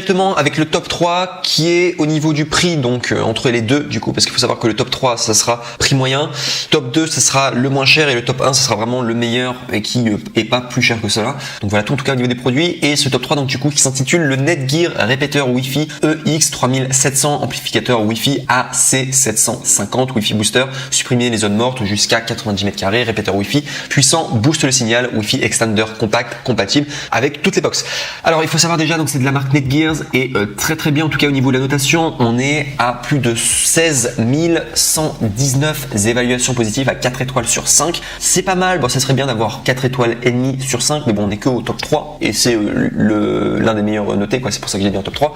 directement avec le top 3 qui est au niveau du prix, donc entre les deux du coup, parce qu'il faut savoir que le top 3 ça sera prix moyen, top 2 ça sera le moins cher et le top 1 ça sera vraiment le meilleur et qui est pas plus cher que cela. Donc voilà tout en tout cas au niveau des produits. Et ce top 3 donc du coup qui s'intitule le Netgear répéteur Wi-Fi EX3700 amplificateur Wi-Fi AC750 Wi-Fi booster, supprimer les zones mortes jusqu'à 90 m², répéteur Wi-Fi puissant, booste le signal, Wi-Fi extender compact, compatible avec toutes les box. Alors il faut savoir déjà donc c'est de la marque Netgear et très bien en tout cas au niveau de la notation, on est à plus de 16 119 évaluations positives à 4 étoiles sur 5. C'est pas mal, bon ça serait bien d'avoir 4 étoiles et demie sur 5, mais bon on est que au top 3 et c'est l'un des meilleurs notés quoi, c'est pour ça que j'ai dit en top 3.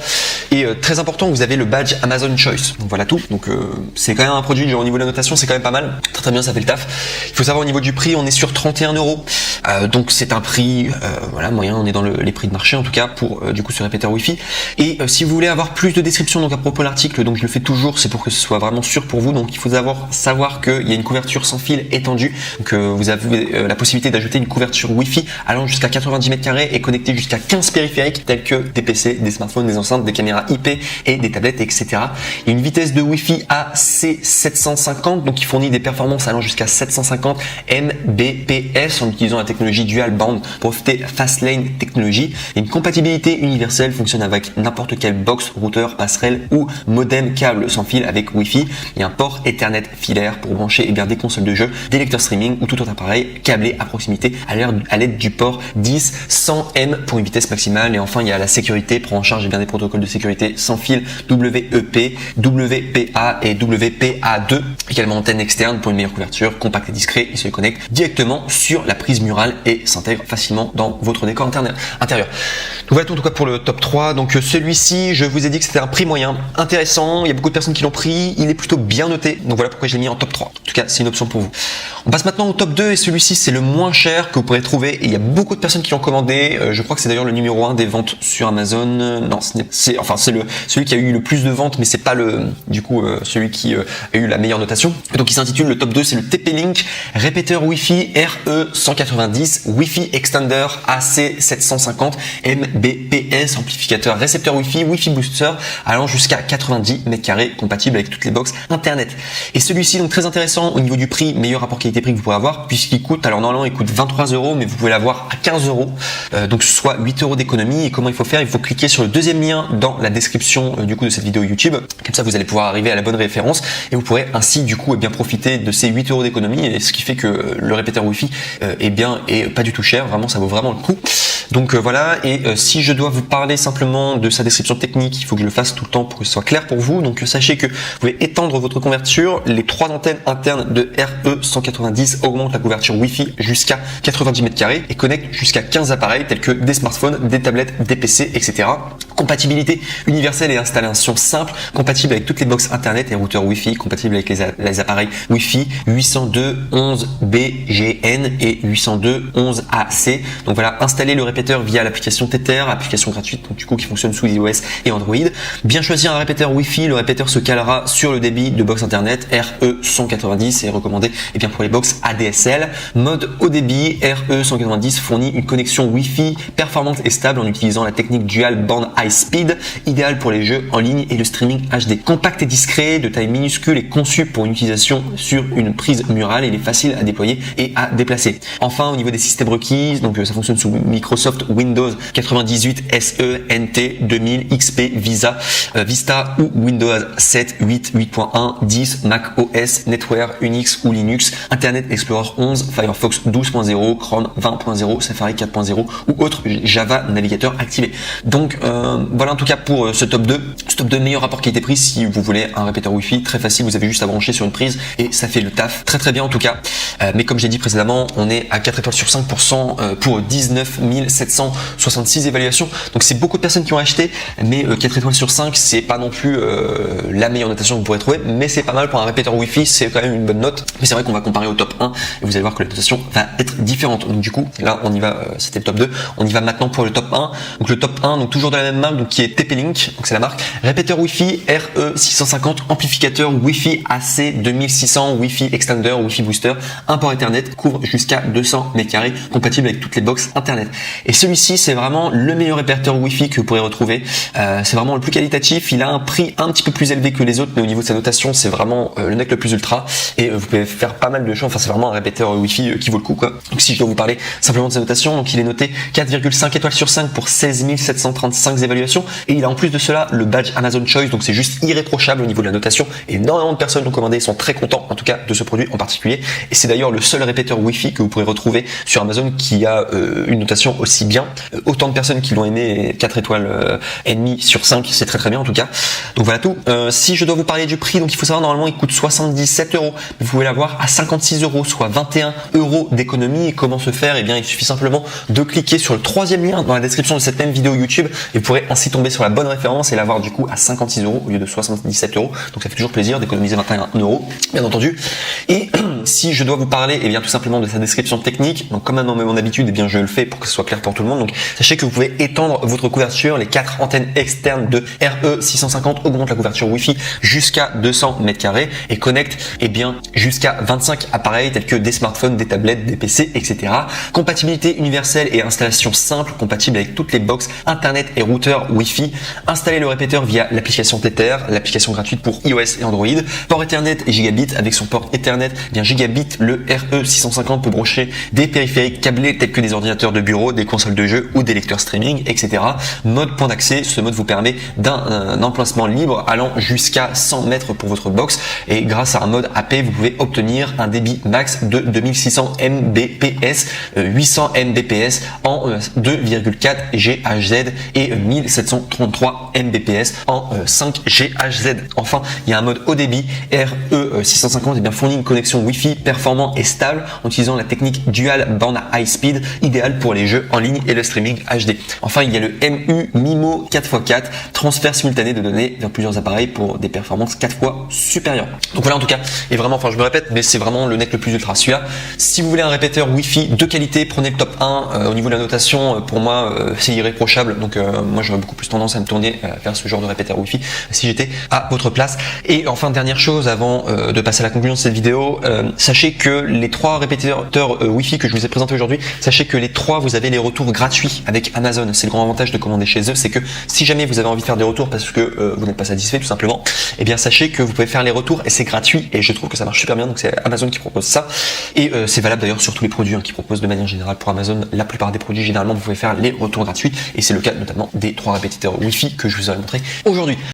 Et très important, vous avez le badge Amazon Choice. Donc voilà tout. Donc c'est quand même un produit genre au niveau de la notation, c'est quand même pas mal. Très bien, ça fait le taf. Il faut savoir au niveau du prix, on est sur 31 €. Donc c'est un prix voilà moyen, on est dans les prix de marché en tout cas pour du coup ce répéteur Wi-Fi. Et si vous voulez avoir plus de description donc à propos de l'article, donc je le fais toujours, c'est pour que ce soit vraiment sûr pour vous. Donc il faut savoir qu'il y a une couverture sans fil étendue. Donc vous avez la possibilité d'ajouter une couverture Wi-Fi allant jusqu'à 90 m² et connectée jusqu'à 15 périphériques tels que des PC, des smartphones, des enceintes, des caméras IP et des tablettes, etc. Il y a une vitesse de Wi-Fi AC750, donc qui fournit des performances allant jusqu'à 750 Mbps en utilisant la technologie Dual Band brevetée Fastlane Technology. Et une compatibilité universelle, fonctionne avec n'importe quelle box, routeur, passerelle ou modem câble sans fil avec Wi-Fi. Il y a un port Ethernet filaire pour brancher des consoles de jeux, des lecteurs streaming ou tout autre appareil câblé à proximité à l'aide du port 10 100M pour une vitesse maximale. Et enfin il y a la sécurité, prend en charge des protocoles de sécurité sans fil WEP, WPA et WPA2. Également antenne externe pour une meilleure couverture, compact et discret. Il se connecte directement sur la prise murale et s'intègre facilement dans votre décor intérieur. Donc voilà tout en tout cas pour le top 3. Donc celui-ci, je vous ai dit que c'était un prix moyen intéressant. Il y a beaucoup de personnes qui l'ont pris. Il est plutôt bien noté. Donc voilà pourquoi je l'ai mis en top 3. En tout cas, c'est une option pour vous. On passe maintenant au top 2 et celui-ci, c'est le moins cher que vous pourrez trouver. Et il y a beaucoup de personnes qui l'ont commandé. Je crois que c'est d'ailleurs le numéro 1 des ventes sur Amazon. Non, c'est celui qui a eu le plus de ventes, mais c'est pas celui qui a eu la meilleure notation. Donc il s'intitule le top 2, c'est le TP-Link répéteur Wi-Fi RE190 Wi-Fi Extender AC750 Mbps amplificateur récepteur Wi-Fi Wi-Fi booster allant jusqu'à 90 m², compatible avec toutes les box internet. Et celui-ci donc très intéressant au niveau du prix, meilleur rapport qualité-prix que vous pourrez avoir puisqu'il coûte, alors normalement il coûte 23 €, mais vous pouvez l'avoir à 15 €, donc soit 8 € d'économie. Et comment il faut faire? Il faut cliquer sur le deuxième lien dans la description du coup de cette vidéo YouTube, comme ça vous allez pouvoir arriver à la bonne référence et vous pourrez ainsi du coup profiter de ces 8 € d'économie, et ce qui fait que le répéteur Wi-Fi est pas du tout cher, vraiment ça vaut vraiment le coup. Donc voilà, et si je dois vous parler simplement de sa description technique, il faut que je le fasse tout le temps pour que ce soit clair pour vous. Donc sachez que vous pouvez étendre votre couverture, les 3 antennes internes de RE190 augmentent la couverture Wi-Fi jusqu'à 90 m² et connectent jusqu'à 15 appareils tels que des smartphones, des tablettes, des PC, etc. Compatibilité universelle et installation simple, compatible avec toutes les box internet et routeurs Wi-Fi, compatible avec les appareils Wi-Fi 802.11bgn et 802.11ac. Donc voilà, installer le répéteur via l'application Tether, application gratuite donc du coup qui fonctionne sous iOS et Android. Bien choisir un répéteur Wi-Fi, le répéteur se calera sur le débit de box internet RE190 et recommandé pour les box ADSL. Mode haut débit, RE190 fournit une connexion Wi-Fi performante et stable en utilisant la technique Dual Band High Speed, idéal pour les jeux en ligne et le streaming HD. Compact et discret, de taille minuscule et conçu pour une utilisation sur une prise murale, et il est facile à déployer et à déplacer. Enfin, au niveau des systèmes requis, donc ça fonctionne sous Microsoft Windows 98 SE, NT 2000, XP, Vista ou Windows 7, 8, 8.1, 10, Mac OS, NetWare, Unix ou Linux, Internet Explorer 11, Firefox 12.0, Chrome 20.0, Safari 4.0 ou autre Java navigateur activé. Donc voilà en tout cas pour ce top 2. Ce top 2 meilleur rapport qualité-prix si vous voulez un répéteur Wi-Fi très facile, vous avez juste à brancher sur une prise et ça fait le taf très bien en tout cas. Mais comme j'ai dit précédemment, on est à 4 étoiles sur 5% pour 19 766 évaluations. Donc c'est beaucoup de personnes qui ont acheté, mais 4 étoiles sur 5 c'est pas non plus la meilleure notation que vous pourrez trouver, mais c'est pas mal pour un répéteur Wi-Fi, c'est quand même une bonne note. Mais c'est vrai qu'on va comparer au top 1 et vous allez voir que la notation va être différente. Donc du coup là on y va, c'était le top 2, on y va maintenant pour le top 1. Donc le top 1, donc toujours de la même marque, donc qui est TP-Link, donc c'est la marque. Répéteur Wi-Fi RE650, amplificateur Wi-Fi AC2600, Wi-Fi Extender, Wi-Fi Booster, un port Ethernet, couvre jusqu'à 200 m², compatible avec toutes les box internet. Et Et celui-ci, c'est vraiment le meilleur répéteur Wi-Fi que vous pourrez retrouver. C'est vraiment le plus qualitatif. Il a un prix un petit peu plus élevé que les autres, mais au niveau de sa notation, c'est vraiment le NEC le plus ultra. Et vous pouvez faire pas mal de choses. Enfin, c'est vraiment un répéteur Wi-Fi qui vaut le coup, quoi. Donc, si je dois vous parler simplement de sa notation, donc il est noté 4,5 étoiles sur 5 pour 16 735 évaluations. Et il a en plus de cela le badge Amazon Choice, donc c'est juste irréprochable au niveau de la notation. Énormément de personnes l'ont commandé, sont très contents en tout cas de ce produit en particulier. Et c'est d'ailleurs le seul répéteur Wi-Fi que vous pourrez retrouver sur Amazon qui a une notation aussi bien. Autant de personnes qui l'ont aimé, 4 étoiles et demi sur 5, c'est très bien en tout cas. Donc voilà tout. Si je dois vous parler du prix, donc il faut savoir normalement il coûte 77 €. Vous pouvez l'avoir à 56 €, soit 21 € d'économie. Et comment se faire? Eh bien, il suffit simplement de cliquer sur le troisième lien dans la description de cette même vidéo YouTube et vous pourrez ainsi tomber sur la bonne référence et l'avoir du coup à 56 € au lieu de 77 €. Donc ça fait toujours plaisir d'économiser 21 €, bien entendu. Et si je dois vous parler, eh bien tout simplement de sa description technique, donc comme à mon habitude, eh bien je le fais pour que ce soit clair pour tout le monde. Donc sachez que vous pouvez étendre votre couverture. Les 4 antennes externes de RE650 augmentent la couverture Wi-Fi jusqu'à 200 m² et connectent bien jusqu'à 25 appareils tels que des smartphones, des tablettes, des PC, etc. Compatibilité universelle et installation simple, compatible avec toutes les box internet et routeurs Wi-Fi. Installez le répéteur via l'application Tether, l'application gratuite pour iOS et Android. Port Ethernet et Gigabit. Avec son port Ethernet, bien Gigabit, le RE650 peut brancher des périphériques câblés tels que des ordinateurs de bureau, des consoles de jeux ou des lecteurs streaming, etc. Mode point d'accès, ce mode vous permet d'un emplacement libre allant jusqu'à 100 mètres pour votre box et grâce à un mode AP, vous pouvez obtenir un débit max de 2600 Mbps, 800 Mbps en 2,4 GHz et 1733 Mbps en 5 GHz. Enfin, il y a un mode haut débit. RE650 fournit une connexion Wi-Fi performant et stable en utilisant la technique Dual Band High Speed, idéale pour les jeux en ligne et le streaming HD. Enfin, il y a le MU MIMO 4x4, transfert simultané de données vers plusieurs appareils pour des performances 4 fois supérieures. Donc voilà en tout cas, et vraiment, enfin je me répète, mais c'est vraiment le NEC le plus ultra celui-là. Si vous voulez un répéteur Wi-Fi de qualité, prenez le top 1. Au niveau de la notation, pour moi, c'est irréprochable. Donc moi j'aurais beaucoup plus tendance à me tourner vers ce genre de répéteur Wi-Fi si j'étais à votre place. Et enfin, dernière chose avant de passer à la conclusion de cette vidéo, sachez que les 3 répéteurs Wi-Fi que je vous ai présentés aujourd'hui, sachez que les 3 vous avez les retours gratuits avec Amazon. C'est le grand avantage de commander chez eux, c'est que si jamais vous avez envie de faire des retours parce que vous n'êtes pas satisfait tout simplement, eh bien sachez que vous pouvez faire les retours et c'est gratuit et je trouve que ça marche super bien. Donc c'est Amazon qui propose ça et c'est valable d'ailleurs sur tous les produits qui proposent de manière générale pour Amazon. La plupart des produits généralement vous pouvez faire les retours gratuits et c'est le cas notamment des 3 répétiteurs Wi-Fi que je vous ai montré aujourd'hui.